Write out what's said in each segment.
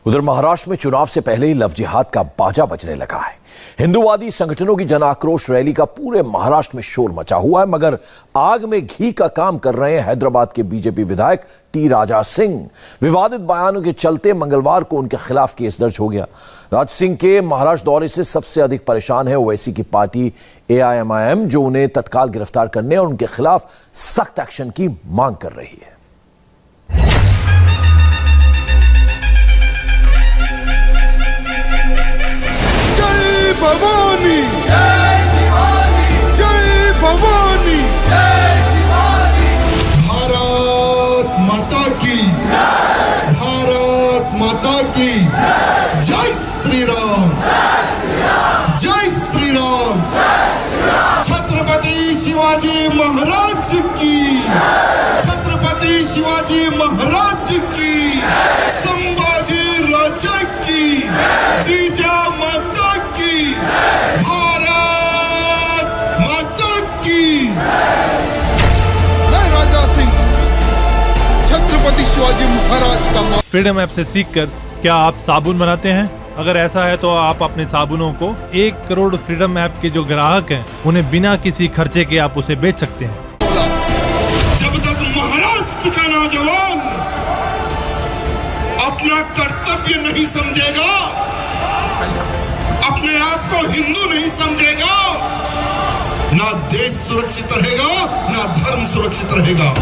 उधर महाराष्ट्र में चुनाव से पहले ही लव जिहाद का बाजा बजने लगा है। हिंदूवादी संगठनों की जन आक्रोश रैली का पूरे महाराष्ट्र में शोर मचा हुआ है, मगर आग में घी का काम कर रहे हैं हैदराबाद के बीजेपी विधायक टी राजा सिंह। विवादित बयानों के चलते मंगलवार को उनके खिलाफ केस दर्ज हो गया। राज सिंह के महाराष्ट्र दौरे से सबसे अधिक परेशान है ओवैसी की पार्टी AIMIM, जो उन्हें तत्काल गिरफ्तार करने और उनके खिलाफ सख्त एक्शन की मांग कर रही है। भवानी जय शिवानी, जय भवानी जय शिवानी। भारत माता की, भारत माता की जय श्री राम, जय श्री राम। छत्रपति शिवाजी महाराज की, छत्रपति शिवाजी महाराज की, संभाजी राजा की, जीजा माता की, भारत माता की। मैं राजा सिंह छत्रपति शिवाजी महाराज का। फ्रीडम ऐप से सीखकर क्या आप साबुन बनाते हैं? अगर ऐसा है तो आप अपने साबुनों को 1 करोड़ फ्रीडम ऐप के जो ग्राहक हैं उन्हें बिना किसी खर्चे के आप उसे बेच सकते हैं। जब तक महाराष्ट्र का नौजवान अपना कर्तव्य नहीं समझेगा, अपने आप को हिंदू नहीं समझेगा, ना देश सुरक्षित रहेगा, ना धर्म सुरक्षित रहेगा।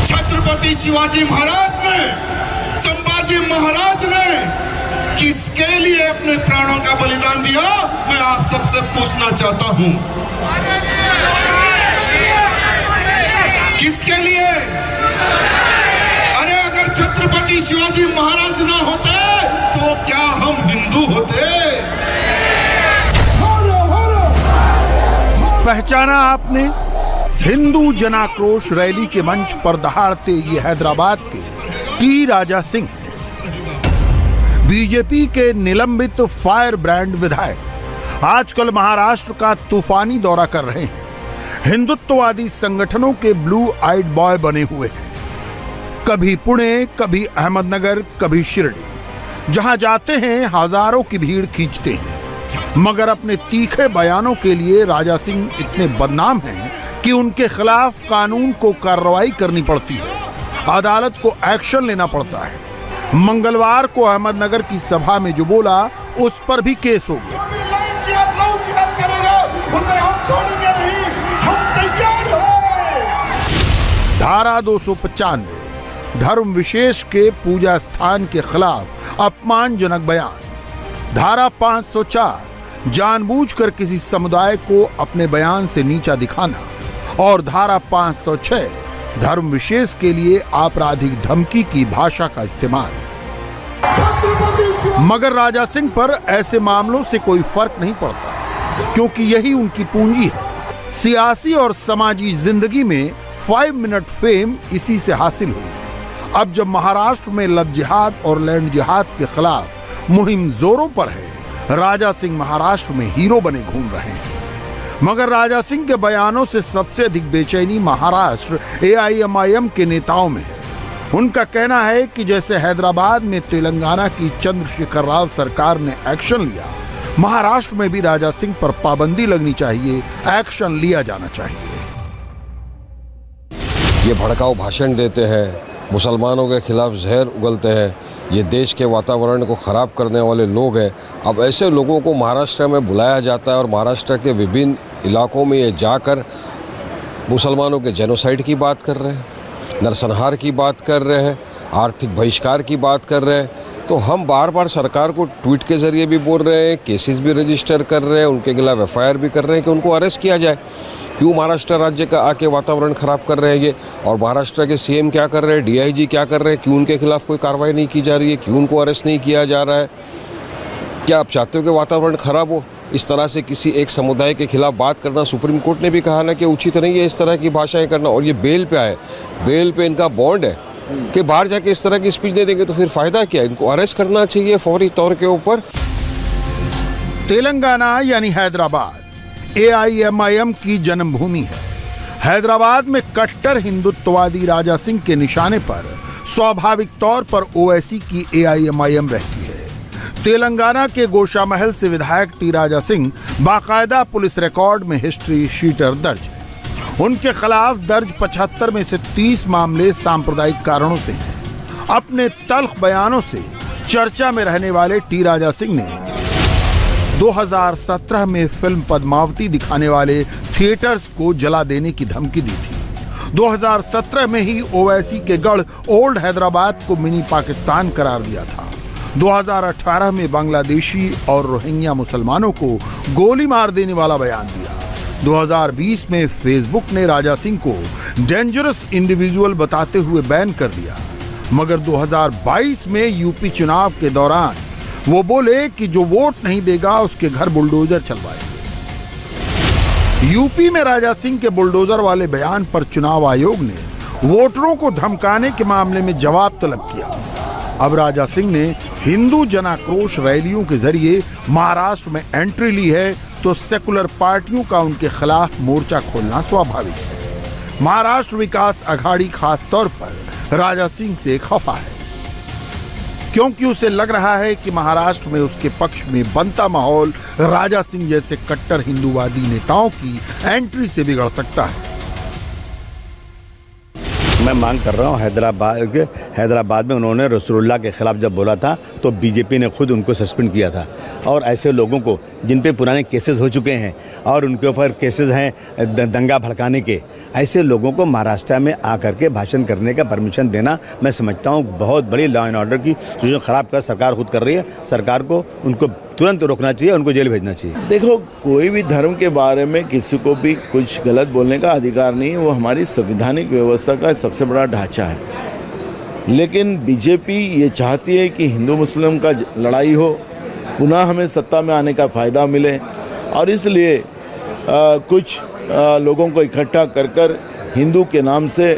छत्रपति शिवाजी महाराज ने, संभाजी महाराज ने किसके लिए अपने प्राणों का बलिदान दिया, मैं आप सबसे पूछना चाहता हूं। किसके लिए? अरे अगर छत्रपति शिवाजी महाराज ना होते तो क्या हम हिंदू होते? पहचाना आपने? हिंदू जनाक्रोश रैली के मंच पर दहाड़ते ये हैदराबाद के टी राजा सिंह, बीजेपी के निलंबित फायर ब्रांड विधायक, आजकल महाराष्ट्र का तूफानी दौरा कर रहे हैं। हिंदुत्ववादी संगठनों के ब्लू आइड बॉय बने हुए हैं। कभी पुणे, कभी अहमदनगर, कभी शिरडी, जहां जाते हैं हजारों की भीड़ खींचते हैं। मगर अपने तीखे बयानों के लिए राजा सिंह इतने बदनाम हैं कि उनके खिलाफ कानून को कार्रवाई करनी पड़ती है, अदालत को एक्शन लेना पड़ता है। मंगलवार को अहमदनगर की सभा में जो बोला उस पर भी केस हो गया। धारा 295 धर्म विशेष के पूजा स्थान के खिलाफ अपमानजनक बयान, धारा 504 जानबूझकर किसी समुदाय को अपने बयान से नीचा दिखाना और धारा 506 धर्म विशेष के लिए आपराधिक धमकी की भाषा का इस्तेमाल। मगर राजा सिंह पर ऐसे मामलों से कोई फर्क नहीं पड़ता, क्योंकि यही उनकी पूंजी है। सियासी और समाजी जिंदगी में 5 मिनट फेम इसी से हासिल हुई। अब जब महाराष्ट्र में लव जिहाद और लैंड जिहाद के खिलाफ मुहिम जोरों पर है, राजा सिंह महाराष्ट्र में हीरो बने घूम रहे हैं। मगर राजा सिंह के बयानों से सबसे अधिक बेचैनी महाराष्ट्र AIMIM के नेताओं में है। उनका कहना है कि जैसे हैदराबाद में तेलंगाना की चंद्रशेखर राव सरकार ने एक्शन लिया, महाराष्ट्र में भी राजा सिंह पर पाबंदी लगनी चाहिए, एक्शन लिया जाना चाहिए। ये भड़काऊ भाषण देते हैं, मुसलमानों के खिलाफ जहर उगलते हैं, ये देश के वातावरण को ख़राब करने वाले लोग हैं। अब ऐसे लोगों को महाराष्ट्र में बुलाया जाता है और महाराष्ट्र के विभिन्न इलाकों में ये जाकर मुसलमानों के जेनोसाइड की बात कर रहे हैं, नरसंहार की बात कर रहे हैं, आर्थिक बहिष्कार की बात कर रहे हैं। तो हम बार बार सरकार को ट्वीट के ज़रिए भी बोल रहे हैं, केसेस भी रजिस्टर कर रहे हैं, उनके खिलाफ FIR भी कर रहे हैं कि उनको अरेस्ट किया जाए। क्यों महाराष्ट्र राज्य का आके वातावरण ख़राब कर रहे हैं ये? और महाराष्ट्र के CM क्या कर रहे हैं, DIG क्या कर रहे हैं? क्यों उनके खिलाफ कोई कार्रवाई नहीं की जा रही है? क्यों उनको अरेस्ट नहीं किया जा रहा है? क्या आप चाहते हो कि वातावरण ख़राब हो? इस तरह से किसी एक समुदाय के खिलाफ बात करना, सुप्रीम कोर्ट ने भी कहा ना कि उचित नहीं है इस तरह की भाषाएं करना। और ये बेल पे आए, बेल पे इनका बॉन्ड है कि बाहर जाके इस तरह की स्पीच दे देंगे तो फिर फायदा क्या? इनको अरेस्ट करना चाहिए फौरी तौर के ऊपर। तेलंगाना यानी हैदराबाद, AIMIM की जन्मभूमि है। हैदराबाद में कट्टर हिंदुत्ववादी राजा सिंह के निशाने पर स्वाभाविक तौर पर ओवैसी की AIMIM रहती है। तेलंगाना के गोशामहल से विधायक टी राजा सिंह बाकायदा पुलिस रिकॉर्ड में हिस्ट्री शीटर दर्ज है। उनके खिलाफ दर्ज 75 में से 30 मामले सांप्रदायिक कारणों से हैं। अपने तल्ख बयानों से चर्चा में रहने वाले टी राजा सिंह ने 2017 में फिल्म पद्मावती दिखाने वाले थिएटर्स को जला देने की धमकी दी थी। 2017 में ही ओवैसी के गढ़ ओल्ड हैदराबाद को मिनी पाकिस्तान करार दिया था। 2018 में बांग्लादेशी और रोहिंग्या मुसलमानों को गोली मार देने वाला बयान दिया। 2020 में फेसबुक ने राजा सिंह को डेंजरस इंडिविजुअल बताते हुए बैन कर दिया, मगर 2022 में यूपी चुनाव के दौरान वो बोले कि जो वोट नहीं देगा उसके घर बुलडोजर चलवाएंगे। यूपी में राजा सिंह के बुलडोजर वाले बयान पर चुनाव आयोग ने वोटरों को धमकाने के मामले में जवाब तलब किया। अब राजा सिंह ने हिंदू जनाक्रोश रैलियों के जरिए महाराष्ट्र में एंट्री ली है, तो सेकुलर पार्टियों का उनके खिलाफ मोर्चा खोलना स्वाभाविक है। महाराष्ट्र विकास अघाड़ी खास तौर पर राजा सिंह से खफा है, क्योंकि उसे लग रहा है कि महाराष्ट्र में उसके पक्ष में बनता माहौल राजा सिंह जैसे कट्टर हिंदूवादी नेताओं की एंट्री से बिगड़ सकता है। मैं मांग कर रहा हूँ, हैदराबाद में उन्होंने रसूलुल्लाह के खिलाफ जब बोला था तो बीजेपी ने खुद उनको सस्पेंड किया था। और ऐसे लोगों को जिन पे पुराने केसेस हो चुके हैं और उनके ऊपर केसेस हैं दंगा भड़काने के, ऐसे लोगों को महाराष्ट्र में आकर के भाषण करने का परमिशन देना मैं समझता हूँ बहुत बड़ी लॉ एंड ऑर्डर की जो खराब कर सरकार खुद कर रही है। सरकार को उनको तुरंत रोकना चाहिए, उनको जेल भेजना चाहिए। देखो, कोई भी धर्म के बारे में किसी को भी कुछ गलत बोलने का अधिकार नहीं है, वो हमारी संवैधानिक व्यवस्था का सबसे बड़ा ढांचा है। लेकिन बीजेपी ये चाहती है कि हिंदू मुस्लिम का लड़ाई हो, पुनः हमें सत्ता में आने का फ़ायदा मिले, और इसलिए कुछ लोगों को इकट्ठा कर कर हिंदू के नाम से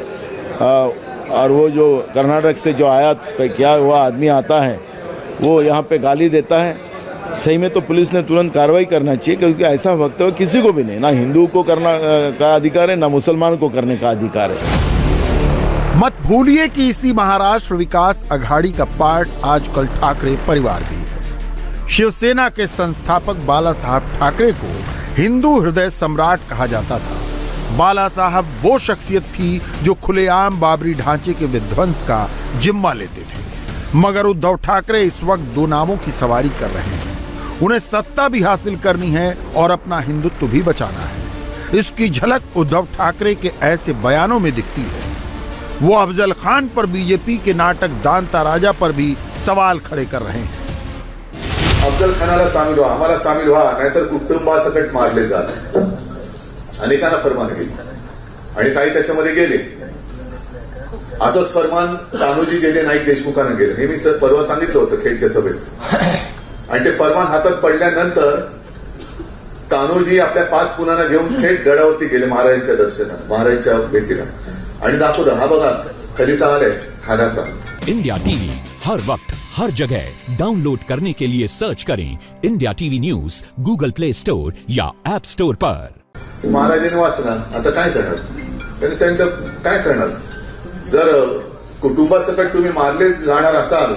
और वो जो कर्नाटक से जो आया क्या हुआ आदमी आता है वो यहाँ पे गाली देता है। सही में तो पुलिस ने तुरंत कार्रवाई करना चाहिए, क्योंकि ऐसा वक्तव्य किसी को भी नहीं, ना हिंदू को करना का अधिकार है, ना मुसलमान को करने का अधिकार है। मत भूलिए कि इसी महाराष्ट्र विकास अघाड़ी का पार्ट आजकल ठाकरे परिवार भी है। शिवसेना के संस्थापक बाला साहब ठाकरे को हिंदू हृदय सम्राट कहा जाता था। बाला साहब वो शख्सियत थी जो खुलेआम बाबरी ढांचे के विध्वंस का जिम्मा लेते थे, मगर उद्धव ठाकरे इस वक्त दो नामों की सवारी कर रहे हैं। उन्हें सत्ता भी हासिल करनी है और अपना हिंदुत्व भी बचाना है। इसकी झलक उद्धव ठाकरे के ऐसे बयानों में दिखती है। वो अफजल खान पर बीजेपी के नाटक दांता राजा पर भी सवाल खड़े कर रहे हैं। अफजल खानाला सामील व्हा, आम्हाला सामील व्हा, नाहीतर कुटुंबासकट मारले जात। अनेकांना फरमान गेले आणि काही त्याच्यामध्ये गेले। असंच फरमान तानोजी जेले नाईक देशमुखांना गेलं, हे मी परवा सांगितलं होतं खेडच्या सभेत। आणि ते फरमान हातात पडल्यानंतर तानोजी आपल्या 5 मुलांना घेऊन थेट गडावरती गेले महाराजांच्या दर्शनात, महाराजांच्या भेटीला, आणि दाखवलं, हा बघा खलिता आलाय खानाचा। इंडिया टीवी हर वक्त हर जगह डाउनलोड करने के लिए सर्च करें India TV news Google play store या ऐप स्टोर पर। महाराजांनी वाचला, आता काय करणार? त्यांनी सांगितलं काय करणार? जर कुटुंबासकट तुम्ही मारले जाणार असाल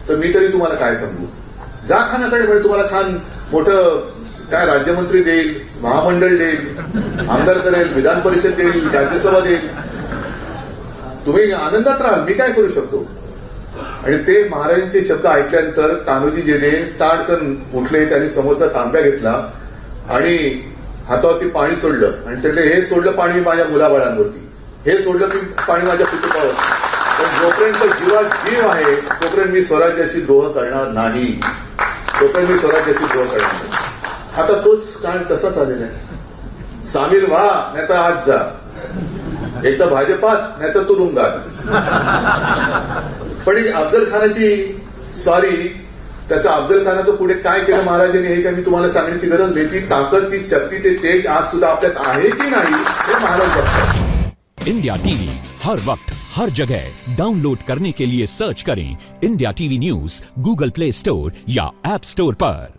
तर मी तरी तुम्हाला काय सांगू? जा खानाकडे, म्हणजे तुम्हाला खान मोठं काय राज्यमंत्री देईल, महामंडळ देईल, आमदार करेल, विधान परिषद देईल, राज्यसभा देईल, तुम्ही आनंदात राहाल, मी काय करू शकतो? आणि ते महाराजांचे शब्द ऐकल्यानंतर तानोजी जेने ताडकन उठले, त्यांनी समोरचा तांब्या घेतला आणि हातावरती पाणी सोडलं आणि सांगितलं, हे सोडलं पाणी माझ्या मुलाबाळांवरती, हे सोडलं पाणी माझ्या कुटुंबावरती, पण जोपर्यंत जीवात जीव आहे तोपर्यंत मी स्वराज्याशी द्रोह करणार नाही, तोपर्यंत मी स्वराज्याशी द्रोह करणार नाही। आता तोच काळ तसाच आलेला आहे। सामील व्हा, नाही तर आज जा, एक तर भाजपात नाही तर तुरुंगात। पण अफजल खानाची सॉरी, त्याचं अफजल खानाचं पुढे काय केलं महाराजांनी हे काय मी तुम्हाला सांगण्याची गरज नाही। ती ताकद, ती शक्ती, ते तेज आज सुद्धा आपल्यात आहे की नाही हे महाराज बघतात। इंडिया टीवी हर वक्त हर जगह डाउनलोड करने के लिए सर्च करें India TV news Google play store या ऐप स्टोर पर।